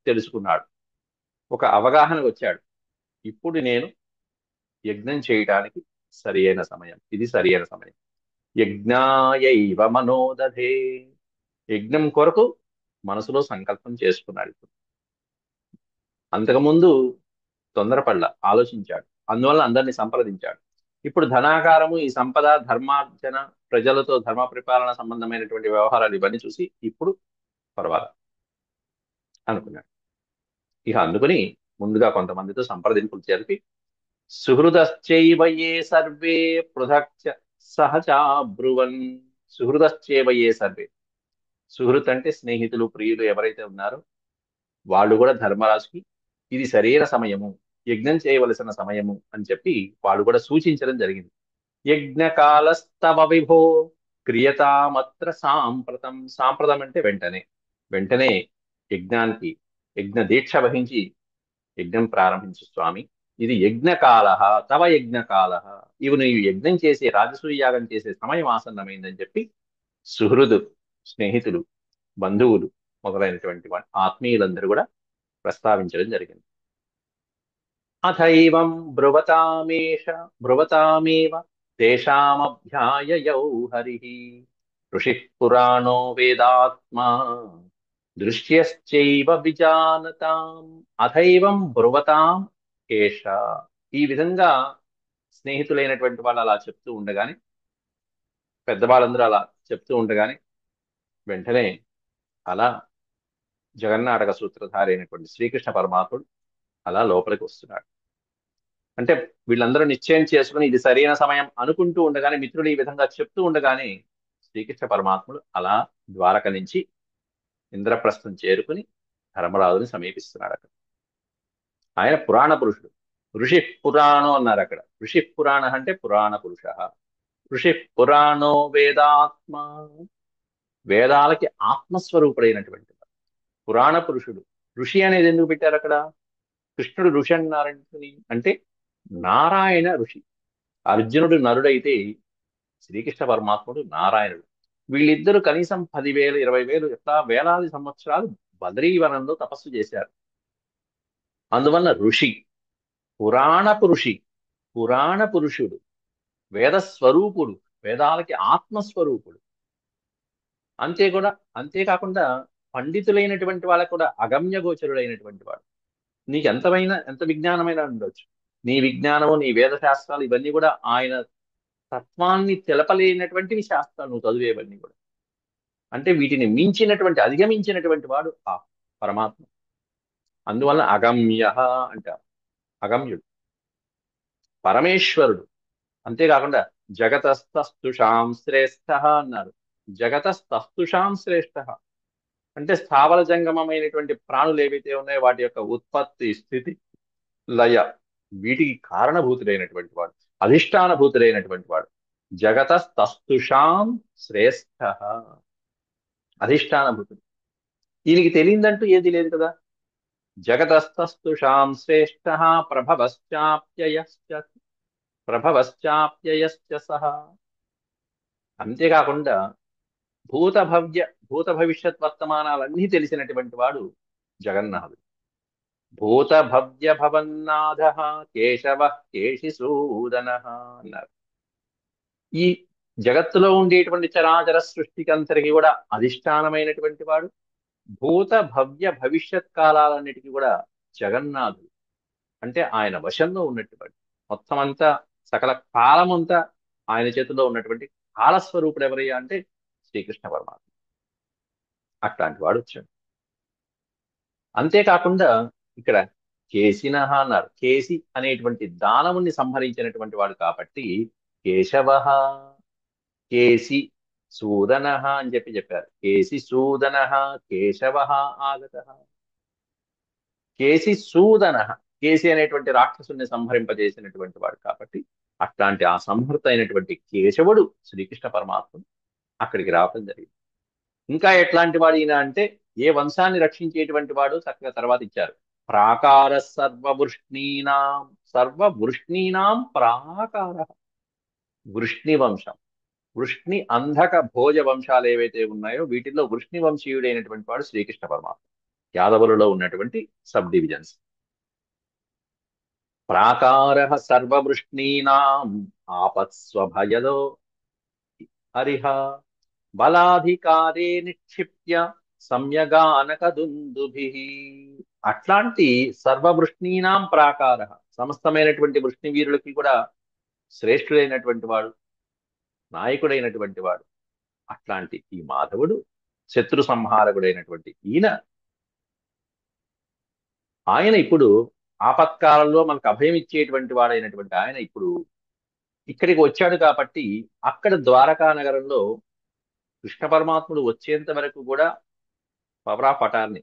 తెలుసుకున్నాడు, ఒక అవగాహన వచ్చాడు. ఇప్పుడు నేను యజ్ఞం చేయడానికి సరి అయిన సమయం, ఇది సరి అయిన సమయం. యజ్ఞాయైవ మనోదధే, యజ్ఞం కొరకు మనసులో సంకల్పం చేసుకున్నాడు. ఇప్పుడు అంతకుముందు తొందరపడ్ల ఆలోచించాడు, అందువల్ల అందరినీ సంప్రదించాడు. ఇప్పుడు ధనాకారము, ఈ సంపద, ధర్మార్జన, ప్రజలతో ధర్మ పరిపాలన సంబంధమైనటువంటి వ్యవహారాలు ఇవన్నీ చూసి ఇప్పుడు పర్వాలేదు అనుకున్నాడు. ఇక అందుకుని ముందుగా కొంతమందితో సంప్రదింపులు జరిపి సుహృదశ్చైవ ఏ సర్వే పృథక్ సహచాబ్రువన్. సుహృదశ్చైవ ఏ సర్వే, సుహృత్ అంటే స్నేహితులు, ప్రియులు ఎవరైతే ఉన్నారో వాళ్ళు కూడా ధర్మరాజుకి ఇది సరైన సమయము, యజ్ఞం చేయవలసిన సమయము అని చెప్పి వాళ్ళు కూడా సూచించడం జరిగింది. యజ్ఞకాలస్తవ విభో క్రియతామత్ర సాంప్రతం. సాంప్రతం అంటే వెంటనే, వెంటనే యజ్ఞానికి యజ్ఞ దీక్ష వహించి యజ్ఞం ప్రారంభించు స్వామి. ఇది యజ్ఞకాల, తవ యజ్ఞకాల, ఇవి నీవు యజ్ఞం చేసే, రాజసూయ యాగం చేసే సమయం ఆసన్నమైందని చెప్పి సుహృదు, స్నేహితులు, బంధువులు మొదలైనటువంటి ఆత్మీయులందరూ కూడా ప్రస్తావించడం జరిగింది. అథైవం బ్రువతామేవ తేషామభ్యాయయౌ హరిః ఋషిః పురాణో వేదాత్మా దృశ్యశ్చైవ విజానతాం. అథైవం బ్రువతాం ఏష. ఈ విధంగా స్నేహితులైనటువంటి వాళ్ళు అలా చెప్తూ ఉండగానే, పెద్దవాళ్ళందరూ అలా చెప్తూ ఉండగానే వెంటనే అలా జగన్నాటక సూత్రధారి అయినటువంటి శ్రీకృష్ణ పరమాత్ముడు అలా లోపలికి వస్తున్నాడు. అంటే వీళ్ళందరూ నిశ్చయం చేసుకుని ఇది సరైన సమయం అనుకుంటూ ఉండగానే, మిత్రులు ఈ విధంగా చెప్తూ ఉండగానే శ్రీకృష్ణ పరమాత్ముడు అలా ద్వారక నుంచి ఇంద్రప్రస్థం చేరుకుని ధర్మరాజుని సమీపిస్తున్నాడు. అక్కడ ఆయన పురాణ పురుషుడు. ఋషి పురాణం అన్నారు అక్కడ. ఋషి పురాణ అంటే పురాణ పురుష. ఋషి పురాణో వేదాత్మ, వేదాలకి ఆత్మస్వరూపుడైనటువంటి వాడు. పురాణ పురుషుడు. ఋషి అనేది ఎందుకు పెట్టారు అక్కడ? కృష్ణుడు ఋషి అన్నారంటుని అంటే నారాయణ ఋషి. అర్జునుడు నరుడైతే శ్రీకృష్ణ పరమాత్ముడు నారాయణుడు. వీళ్ళిద్దరూ కనీసం 10,000 20,000 ఎట్లా వేలాది సంవత్సరాలు బదరీవనంలో తపస్సు చేశారు. అందువల్ల ఋషి, పురాణపు ఋషి, పురాణ పురుషుడు, వేద స్వరూపుడు, వేదాలకి ఆత్మస్వరూపుడు. అంతేకాకుండా పండితులైనటువంటి వాళ్ళకు కూడా అగమ్య గోచరుడైనటువంటి వాడు. నీకు ఎంత విజ్ఞానమైన ఉండొచ్చు, నీ విజ్ఞానము, నీ వేద శాస్త్రాలు ఇవన్నీ కూడా ఆయన తత్వాన్ని తెలపలేనటువంటివి శాస్త్రాలు నువ్వు చదివేవన్నీ కూడా. అంటే వీటిని మించినటువంటి, అధిగమించినటువంటి వాడు ఆ పరమాత్మ. అందువల్ల అగమ్య అంటారు. అగమ్యుడు, పరమేశ్వరుడు. అంతేకాకుండా జగతస్తస్తుషాం శ్రేష్ఠ అన్నారు. జగతస్తస్తుషాం శ్రేష్ఠ అంటే స్థావర జంగమమైనటువంటి ప్రాణులు ఏవైతే ఉన్నాయో వాటి యొక్క ఉత్పత్తి, స్థితి, లయ, వీటికి కారణభూతుడైనటువంటి వాడు, అధిష్టానభూతుడైనటువంటి వాడు. జగతస్తస్తుషాం శ్రేష్ఠ, అధిష్టానభూతుడు. ఈయనకి తెలియదంటూ ఏది లేదు కదా. జగతస్తస్తుషాం శ్రేష్ఠ ప్రభవశ్చాప్యయశ్చ సహ. అంతేకాకుండా భూత భవిష్యత్ వర్తమానాలన్నీ తెలిసినటువంటి వాడు జగన్నాథుడు. భూత భవ్య భవన్నాథ కేశవ కేశిసూదన అన్నారు. ఈ జగత్తులో ఉండేటువంటి చరాచర సృష్టికంతరికి కూడా అధిష్టానమైనటువంటి వాడు, భూత భవ్య భవిష్యత్ కాలాలన్నిటికీ కూడా జగన్నాథుడు. అంటే ఆయన వశంలో ఉన్నటువంటి మొత్తం అంతా, సకల కాలమంతా ఆయన చేతిలో ఉన్నటువంటి కాలస్వరూపుడు ఎవరయ్యా అంటే శ్రీకృష్ణ పరమాత్మ. అట్లాంటి వాడు వచ్చాడు. అంతేకాకుండా ఇక్కడ కేశిన అన్నారు. కేసి అనేటువంటి దానవుని సంహరించినటువంటి వాడు కాబట్టి కేశవ, కేసి సూదన అని చెప్పారు. కేసి సూదన కేశవ ఆగత. కేసి సూదన, కేసి అనేటువంటి రాక్షసుని సంహరింపజేసినటువంటి వాడు కాబట్టి అట్లాంటి ఆ సంహృత అయినటువంటి కేశవుడు శ్రీకృష్ణ పరమాత్ముడు అక్కడికి రావడం జరిగింది. ఇంకా ఎట్లాంటి వాడు ఈయన అంటే ఏ వంశాన్ని రక్షించేటువంటి వాడు చక్కగా తర్వాత ఇచ్చారు. ప్రాకార సర్వవృష్ణీనాం ప్రాకార. వృష్ణి వంశం, వృష్ణి అంధక భోజ వంశాలు ఏవైతే ఉన్నాయో వీటిల్లో వృష్ణి వంశీయుడైనటువంటి వాడు శ్రీకృష్ణ పరమాత్మ. యాదవులలో ఉన్నటువంటి సబ్ డివిజన్స్. ప్రాకార సర్వవృష్ణీనాం ఆపత్స్వభయదో హరిహ బలాధికారే నిక్షిప్య సమ్యగానకదుందుభిః. అట్లాంటి సర్వవృష్ణీనాం ప్రాకార, సమస్తమైనటువంటి వృష్ణి వీరులకి కూడా శ్రేష్ఠుడైనటువంటి వాడు, నాయకుడైనటువంటి వాడు. అట్లాంటి ఈ మాధవుడు, శత్రు సంహారకుడైనటువంటి ఆయన ఇప్పుడు ఆపత్కాలంలో మనకు అభయం ఇచ్చేటువంటి వాడైనటువంటి ఆయన ఇప్పుడు ఇక్కడికి వచ్చాడు కాబట్టి, అక్కడ ద్వారకా నగరంలో కృష్ణ పరమాత్ముడు వచ్చేంత వరకు కూడా పవరా పటాన్ని,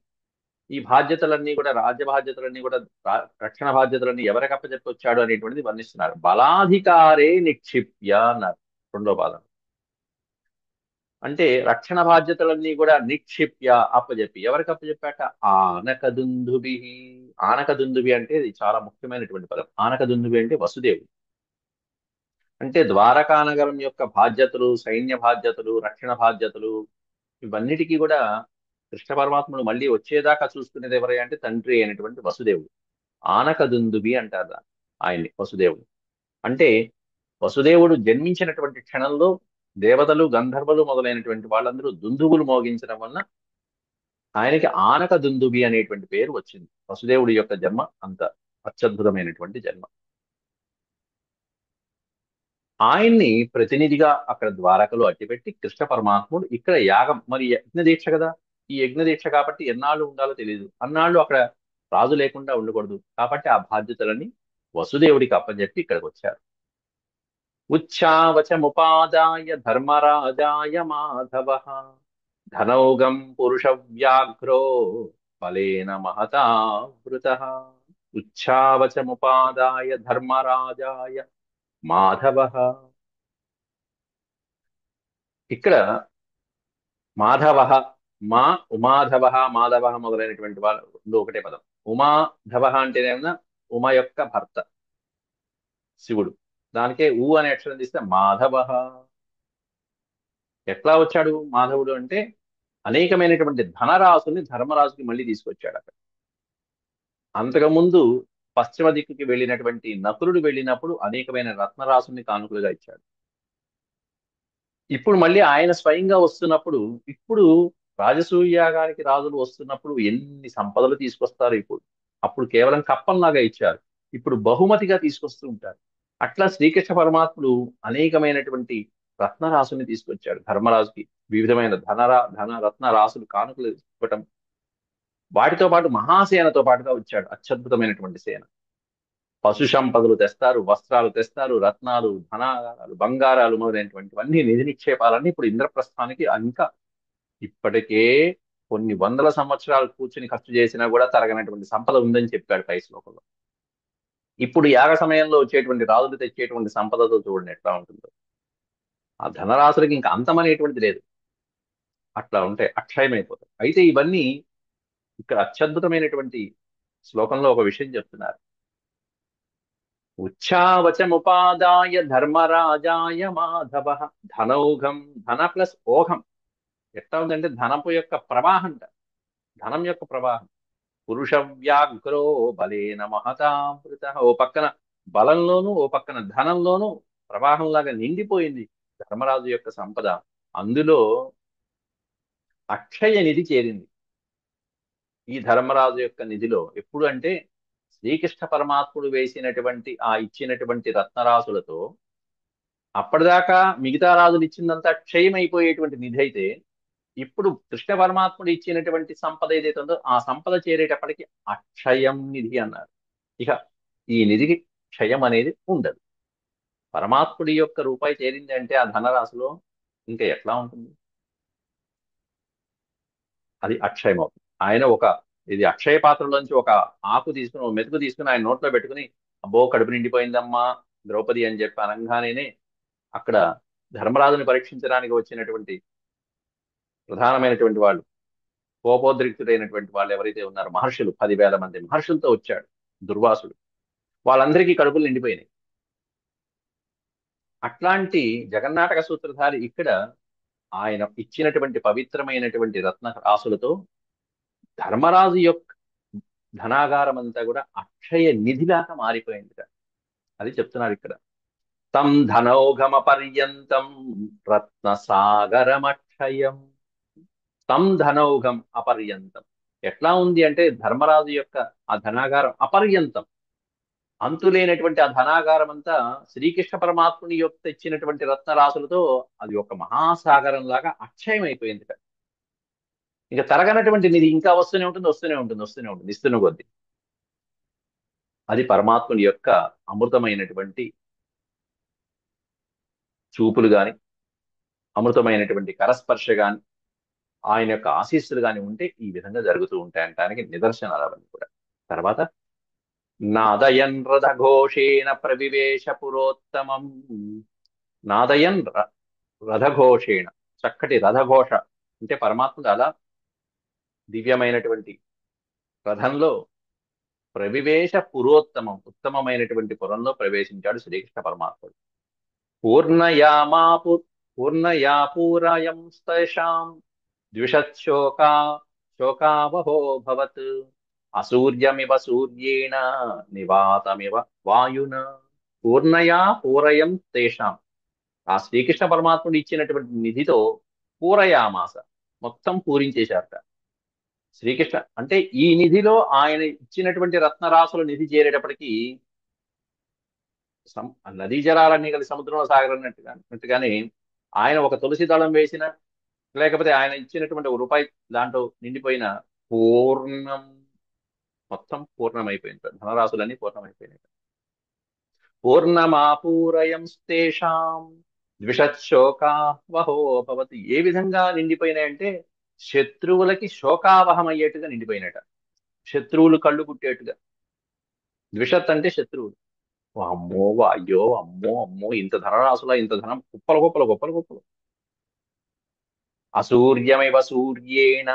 ఈ బాధ్యతలన్నీ కూడా, రాజ్య బాధ్యతలన్నీ కూడా, రక్షణ బాధ్యతలన్నీ ఎవరికి అప్పచెప్పి వచ్చాడు అనేటువంటిది వర్ణిస్తున్నారు. బలాధికారే నిక్షిప్య అన్నారు రెండో పాదం. అంటే రక్షణ బాధ్యతలన్నీ కూడా నిక్షిప్య, అప్పచెప్పి. ఎవరికి అప్పచెప్పాట? ఆనకదుందుభి. ఆనకదుందుభి అంటే ఇది చాలా ముఖ్యమైనటువంటి పదం. ఆనకదుందుభి అంటే వసుదేవుడు. అంటే ద్వారకా నగరం యొక్క బాధ్యతలు, సైన్య బాధ్యతలు, రక్షణ బాధ్యతలు, ఇవన్నిటికీ కూడా కృష్ణ పరమాత్ముడు మళ్ళీ వచ్చేదాకా చూసుకునేది ఎవరై అంటే తండ్రి అయినటువంటి వసుదేవుడు. ఆనకదుందుభి అంటారు ఆయన్ని, వసుదేవుడు. అంటే వసుదేవుడు జన్మించినటువంటి క్షణంలో దేవతలు, గంధర్వులు మొదలైనటువంటి వాళ్ళందరూ దుందుబులు మోగించడం వలన ఆయనకి ఆనక దుందుబి అనేటువంటి పేరు వచ్చింది. వసుదేవుడి యొక్క జన్మ అంత అత్యద్భుతమైనటువంటి జన్మ. ఆయన్ని ప్రతినిధిగా అక్కడ ద్వారకలో అట్టిపెట్టి కృష్ణ పరమాత్ముడు ఇక్కడ యాగం, మరి యజ్ఞ దీక్ష కదా, ఈ యజ్ఞ దీక్ష కాబట్టి ఎన్నాళ్ళు ఉండాలో తెలియదు. అన్నాళ్ళు అక్కడ రాజు లేకుండా ఉండకూడదు కాబట్టి ఆ బాధ్యతలని వసుదేవుడికి అప్పచెప్పి ఇక్కడికి వచ్చారు. ఉచ్ఛావచముపాదాయ ధర్మరాజాయ మాధవ ధనౌగం పురుష వ్యాఘ్రో బలేన మహతా వృతః. ఉచ్ఛావచముపాదాయ ధర్మరాజాయ మాధవ. ఇక్కడ మాధవ, మా ఉమాధవ, మాధవ మొదలైనటువంటి వాళ్ళు ఒకటే పదం. ఉమాధవ అంటేనేమన్నా ఉమ యొక్క భర్త శివుడు. దానికే ఊ అనే అక్షరం తీస్తే మాధవ. ఎట్లా వచ్చాడు మాధవుడు అంటే అనేకమైనటువంటి ధనరాశుల్ని ధర్మరాజుకి మళ్ళీ తీసుకొచ్చాడు అక్కడ. అంతకుముందు పశ్చిమ దిక్కుకి వెళ్ళినటువంటి నకులుడు వెళ్ళినప్పుడు అనేకమైన రత్నరాశుల్ని కానుకలుగా ఇచ్చాడు. ఇప్పుడు మళ్ళీ ఆయన స్వయంగా వస్తున్నప్పుడు, ఇప్పుడు రాజసూయాగానికి రాజులు వస్తున్నప్పుడు ఎన్ని సంపదలు తీసుకొస్తారు. అప్పుడు కేవలం కప్పంలాగా ఇచ్చారు, ఇప్పుడు బహుమతిగా తీసుకొస్తూ ఉంటారు. అట్లా శ్రీకృష్ణ పరమాత్ముడు అనేకమైనటువంటి రత్నరాశుల్ని తీసుకొచ్చాడు ధర్మరాజుకి. వివిధమైన ధన రత్న రాశులు కానుకలు ఇవ్వటం, వాటితో పాటు మహాసేనతో పాటుగా వచ్చాడు. అత్యద్భుతమైనటువంటి సేన. పశు సంపదలు తెస్తారు, వస్త్రాలు తెస్తారు, రత్నాలు, ధనాగారాలు, బంగారాలు మొదలైనటువంటివన్నీ నిధి నిక్షేపాలన్నీ ఇప్పుడు ఇంద్రప్రస్థానికి ఇంకా ఇప్పటికే కొన్ని వందల సంవత్సరాలు కూర్చుని ఖర్చు చేసినా కూడా తరగనటువంటి సంపద ఉందని చెప్పాడు పై శ్లోకంలో. ఇప్పుడు యాగ సమయంలో వచ్చేటువంటి రాజులు తెచ్చేటువంటి సంపదతో చూడండి ఎట్లా ఉంటుందో. ఆ ధనరాశులకి ఇంకా అంతం అనేటువంటిది లేదు. అట్లా ఉంటే అక్షయమైపోతాయి. అయితే ఇవన్నీ ఇక్కడ అత్యద్భుతమైనటువంటి శ్లోకంలో ఒక విషయం చెప్తున్నారు. ఉచ్ఛావచముపాదాయ ధర్మరాజాయ మాధవ ధనౌఘం. ధన ప్లస్ ఓఘం ఎట్లా ఉందంటే ధనపు యొక్క ప్రవాహం, ధనం యొక్క ప్రవాహం. పురుష వ్యాఘ్రో బలేన మహతావృత. ఓ పక్కన బలంలోను, ఓ పక్కన ధనంలోను ప్రవాహంలాగా నిండిపోయింది ధర్మరాజు యొక్క సంపద. అందులో అక్షయ నిధి చేరింది ఈ ధర్మరాజు యొక్క నిధిలో. ఎప్పుడు అంటే శ్రీకృష్ణ పరమాత్ముడు వేసినటువంటి ఆ ఇచ్చినటువంటి రత్నరాశులతో అప్పటిదాకా మిగతా రాజులు ఇచ్చిందంతా క్షయమైపోయేటువంటి నిధి అయితే, ఇప్పుడు కృష్ణ పరమాత్ముడు ఇచ్చినటువంటి సంపద ఏదైతే ఉందో ఆ సంపద చేరేటప్పటికి అక్షయం నిధి అన్నారు. ఇక ఈ నిధికి క్షయం అనేది ఉండదు. పరమాత్ముడి యొక్క రూపాయి చేరింది అంటే ఆ ధనరాశిలో ఇంకా ఎట్లా ఉంటుంది? అది అక్షయం అవుతుంది. ఆయన ఇది అక్షయ పాత్రలోంచి ఒక ఆకు తీసుకుని, ఒక మెతుకు తీసుకుని ఆయన నోట్లో పెట్టుకుని, అబ్బో కడుపు నిండిపోయిందమ్మా ద్రౌపది అని చెప్పి అనగానే అక్కడ ధర్మరాజుని పరీక్షించడానికి వచ్చినటువంటి ప్రధానమైనటువంటి వాళ్ళు, కోపోద్రిక్తుడైనటువంటి వాళ్ళు ఎవరైతే ఉన్నారో మహర్షులు, 10,000 మంది మహర్షులతో వచ్చాడు దుర్వాసుడు. వాళ్ళందరికీ కడుపులు నిండిపోయినాయి. అట్లాంటి జగన్నాటక సూత్రధారి ఇక్కడ ఆయన ఇచ్చినటువంటి పవిత్రమైనటువంటి రత్న రాసులతో ధర్మరాజు యొక్క ధనాగారం అంతా కూడా అక్షయ నిధిలాగా మారిపోయింది. అది చెప్తున్నారు ఇక్కడ. తం ధనౌఘమ పర్యంతం రత్న సాగరమక్షయం. తం ధనౌఘం అపర్యంతం. ఎట్లా ఉంది అంటే ధర్మరాజు యొక్క ఆ ధనాగారం అపర్యంతం, అంతులేనటువంటి ఆ ధనాగారం అంతా శ్రీకృష్ణ పరమాత్ముని యొక్క తెచ్చినటువంటి రత్నరాశులతో అది ఒక మహాసాగరం లాగా అక్షయం అయిపోయింది. ఇంకా తరగనటువంటి నిధి ఇంకా వస్తూనే ఉంటుంది, వస్తూనే ఉంటుంది, వస్తూనే ఉంటుంది, ఇస్తున్న కొద్దీ. అది పరమాత్ముని యొక్క అమృతమైనటువంటి చూపులు గాని, అమృతమైనటువంటి కరస్పర్శ గాని, ఆయన యొక్క ఆశీస్సులు గాని ఉంటే ఈ విధంగా జరుగుతూ ఉంటాయంటానికి నిదర్శనాలు అవన్నీ కూడా. తర్వాత నాదయన్ రథఘోషేణ ప్రవివేశ పురోత్తమం. నాదయన్ రథఘోషేణ, చక్కటి రథఘోష అంటే పరమాత్ముడు అలా దివ్యమైనటువంటి రథంలో ప్రవివేశ పురోత్తమం, ఉత్తమమైనటువంటి పురంలో ప్రవేశించాడు శ్రీకృష్ణ పరమాత్ముడు. పూర్ణయామాపు పూర్ణయా పూరయం స్తేషాం ద్విషచ్చోకా శోకావహో భవత్ అసూర్యమివ సూర్యేణ నివాతమివ వాయున. పూర్ణయా పూరయం తేషాం, ఆ శ్రీకృష్ణ పరమాత్ముడు ఇచ్చినటువంటి నిధితో పూరయామాస, మొత్తం పూరించేశారట. శ్రీకృష్ణ అంటే ఈ నిధిలో ఆయన ఇచ్చినటువంటి రత్నరాశుల నిధి చేరేటప్పటికి నదీ జలాలన్నీ కలిసి సముద్రంలో సాగరన్నట్టుగానే ఆయన ఒక తులసి దళం వేసిన, లేకపోతే ఆయన ఇచ్చినటువంటి ఒక రూపాయి దాంట్లో నిండిపోయిన పూర్ణం, మొత్తం పూర్ణమైపోయింది, ధనరాశులన్నీ పూర్ణమైపోయినాయి. పూర్ణమాపూరయం స్తేషాం ద్విషశోకా వహో భవతి. ఏ విధంగా నిండిపోయినాయంటే శత్రువులకి శోకావహం అయ్యేట్టుగా నిండిపోయినట, శత్రువులు కళ్ళు కుట్టేట్టుగా. ద్విషత్ అంటే శత్రువులు. ఓ అమ్మో అయ్యో అమ్మో అమ్మో, ఇంత ధనరాశుల, ఇంత ధనం, కుప్పలు కుప్పలు కుప్పలు కుప్పలు. అసూర్యమివ సూర్యేణ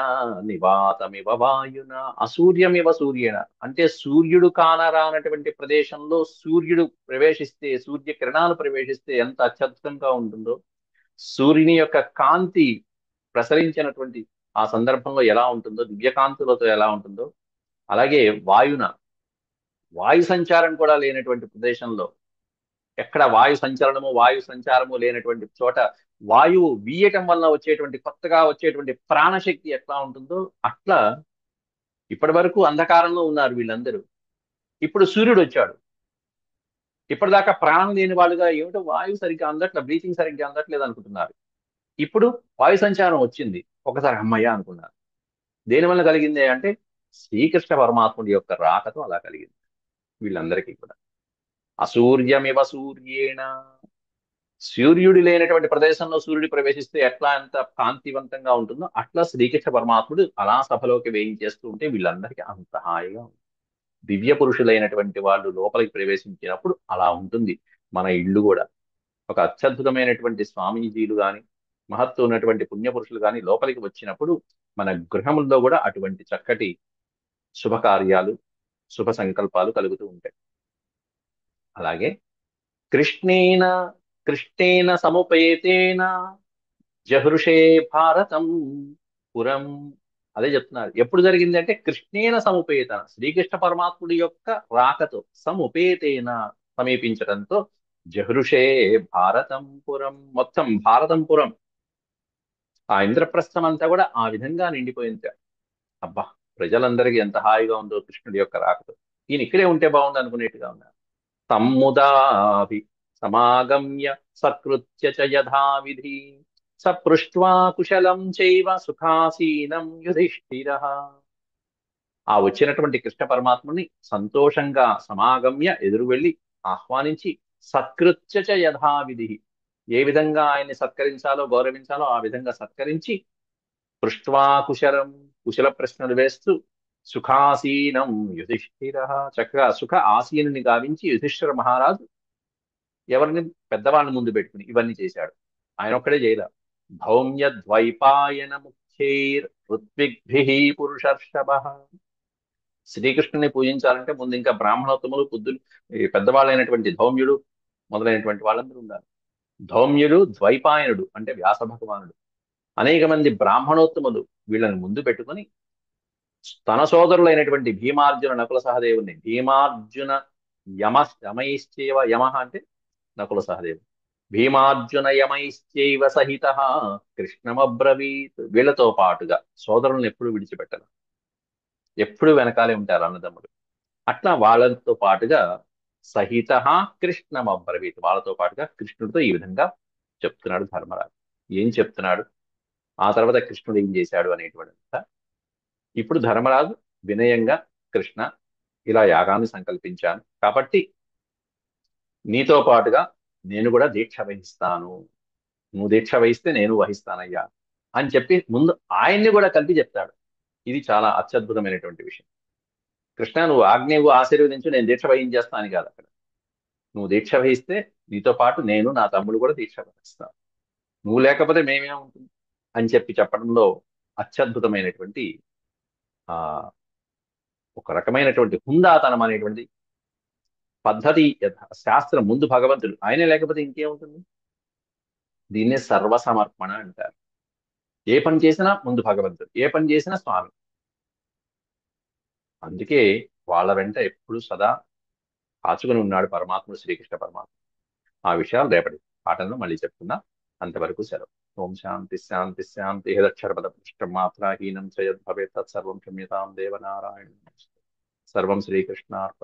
నివాతమివ వాయున. అసూర్యమివ సూర్యేణ అంటే సూర్యుడు కానరానటువంటి ప్రదేశంలో సూర్యుడు ప్రవేశిస్తే, సూర్య కిరణాలు ప్రవేశిస్తే ఎంత అత్యద్భుతంగా ఉంటుందో, సూర్యుని యొక్క కాంతి ప్రసరించినటువంటి ఆ సందర్భంలో ఎలా ఉంటుందో, దివ్యకాంతులతో ఎలా ఉంటుందో, అలాగే వాయున, వాయు సంచారం కూడా లేనటువంటి ప్రదేశంలో, ఎక్కడ వాయు సంచలనము వాయు సంచారము లేనటువంటి చోట వాయువు వీయటం వల్ల వచ్చేటువంటి కొత్తగా వచ్చేటువంటి ప్రాణశక్తి ఎట్లా ఉంటుందో అట్లా ఇప్పటి వరకు అంధకారంలో ఉన్నారు వీళ్ళందరూ. ఇప్పుడు సూర్యుడు వచ్చాడు. ఇప్పటిదాకా ప్రాణం లేని వాళ్ళుగా ఏమిటో వాయువు సరిగ్గా అందట్ల, బ్రీతింగ్ సరిగ్గా అందట్లేదు అనుకుంటున్నారు. ఇప్పుడు వాయు సంచారం వచ్చింది, ఒకసారి అమ్మయ్య అనుకున్నారు. దేనివల్ల కలిగింది అంటే శ్రీకృష్ణ పరమాత్ముడి యొక్క రాకతో అలా కలిగింది వీళ్ళందరికీ కూడా. అసూర్యమివ సూర్యేణ, సూర్యుడు లేనటువంటి ప్రదేశంలో సూర్యుడు ప్రవేశిస్తే ఎట్లా ఎంత కాంతివంతంగా ఉంటుందో అట్లా శ్రీకృష్ణ పరమాత్ముడు అలా సభలోకి వేయించేస్తూ ఉంటే వీళ్ళందరికీ అంత హాయిగా ఉంటుంది. దివ్య పురుషులైనటువంటి వాళ్ళు లోపలికి ప్రవేశించినప్పుడు అలా ఉంటుంది మన ఇల్లు కూడా. ఒక అత్యద్భుతమైనటువంటి స్వామీజీలు గాని, మహత్తు ఉన్నటువంటి పుణ్యపురుషులు గాని లోపలికి వచ్చినప్పుడు మన గృహముల్లో కూడా అటువంటి చక్కటి శుభకార్యాలు, శుభ సంకల్పాలు కలుగుతూ ఉంటాయి. అలాగే కృష్ణేన కృష్ణేన సముపేతేన జహృషే భారతం పురం. అదే చెప్తున్నారు. ఎప్పుడు జరిగింది అంటే కృష్ణేన సముపేతన, శ్రీకృష్ణ పరమాత్ముడి యొక్క రాకతో, సముపేతేన సమీపించడంతో, జహృషే భారతం పురం, మొత్తం భారతం పురం, ఆ ఇంద్రప్రస్థం అంతా కూడా ఆ విధంగా నిండిపోయింది. అబ్బా, ప్రజలందరికీ ఎంత హాయిగా ఉందో కృష్ణుడి యొక్క రాకతో. ఈయన ఇక్కడే ఉంటే బాగుంది అనుకునేట్టుగా ఉన్నారు. తమ్ముదాభి సమాగమ్య సకృత్య చ యథావిధి సపృష్ట్వా కుశలం చైవ సుఖాసీనం యుధిష్ఠిరః. ఆ వచ్చినటువంటి కృష్ణ పరమాత్ముని సంతోషంగా సమాగమ్య ఎదురు వెళ్ళి ఆహ్వానించి, సత్కృత్య చ యథావిధి, ఏ విధంగా ఆయన్ని సత్కరించాలో గౌరవించాలో ఆ విధంగా సత్కరించి, పృష్ట్వా కుశలం, కుశల ప్రశ్నలు వేస్తూ, సుఖాసీనం యుధిష్ఠిర, చక్కగా సుఖ ఆసీనుని గావించి యుధిష్ఠిర మహారాజు ఎవరిని పెద్దవాళ్ళని ముందు పెట్టుకుని ఇవన్నీ చేశాడు. ఆయన ఒక్కడే చేయలే. ధౌమ్య ద్వైపాయన ముఖ్యైర్ ఋత్విగ్భిః పురుషర్షభ. శ్రీకృష్ణుని పూజించాలంటే ముందు ఇంకా బ్రాహ్మణోత్తములు, బుద్ధులు, ఈ పెద్దవాళ్ళైనటువంటి ధౌమ్యుడు మొదలైనటువంటి వాళ్ళందరూ ఉండాలి. ధౌమ్యుడు, ద్వైపాయనుడు అంటే వ్యాస భగవానుడు, అనేక మంది బ్రాహ్మణోత్తములు, వీళ్ళని ముందు పెట్టుకుని తన సోదరులైనటువంటి భీమార్జున నకుల సహదేవుని, భీమార్జున యమైశ్చేవ, యమ అంటే నకుల సహదేవుడు, భీమార్జునయమైశ్చైవ సహిత కృష్ణమబ్రవీత్. వీళ్ళతో పాటుగా సోదరులను ఎప్పుడు విడిచిపెట్టరు, ఎప్పుడు వెనకాలే ఉంటారు అన్నదమ్ములు. అట్లా వాళ్ళతో పాటుగా సహిత కృష్ణమబ్రవీత్, వాళ్ళతో పాటుగా కృష్ణుడితో ఈ విధంగా చెప్తున్నాడు ధర్మరాజు. ఏం చెప్తున్నాడు, ఆ తర్వాత కృష్ణుడు ఏం చేశాడు అనేటువంటిదంతా ఇప్పుడు ధర్మరాజు వినయంగా, కృష్ణ ఇలా యాగాన్ని సంకల్పించాను కాబట్టి నీతో పాటుగా నేను కూడా దీక్ష వహిస్తాను, నువ్వు దీక్ష వహిస్తే నేను వహిస్తానయ్యా అని చెప్పి ముందు ఆయన్ని కూడా కలిపి చెప్తాడు. ఇది చాలా అత్యద్భుతమైనటువంటి విషయం. కృష్ణ, నువ్వు ఆజ్ఞవు ఆశీర్వదించు, నేను దీక్ష వహించేస్తాను కాదు అక్కడ. నువ్వు దీక్ష వహిస్తే నీతో పాటు నేను, నా తమ్ముడు కూడా దీక్ష వహిస్తాను, నువ్వు లేకపోతే మేమేముంటుంది అని చెప్పి చెప్పడంలో అత్యద్భుతమైనటువంటి ఆ ఒక రకమైనటువంటి హుందాతనం అనేటువంటి పద్ధతి, శాస్త్రం ముందు భగవంతుడు, ఆయనే లేకపోతే ఇంకేముంటుంది. దీన్నే సర్వసమర్పణ అంటారు. ఏ పని చేసినా ముందు భగవంతుడు, ఏ పని చేసినా స్వామి. అందుకే వాళ్ళ వెంట ఎప్పుడు సదా కాచుకుని ఉన్నాడు పరమాత్ముడు, శ్రీకృష్ణ పరమాత్మ. ఆ విషయాలు రేపటి పాఠంలో మళ్ళీ చెప్తున్నా. అంతవరకు సెలవు. ఓం శాంతి శాంతి శాంతి. ఏదక్షరపద పృష్టం మాత్రాహీనం చ యద్భవేత్ తత్సర్వం క్షమ్యతాం దేవనారాయణ. సర్వం శ్రీకృష్ణార్పణం.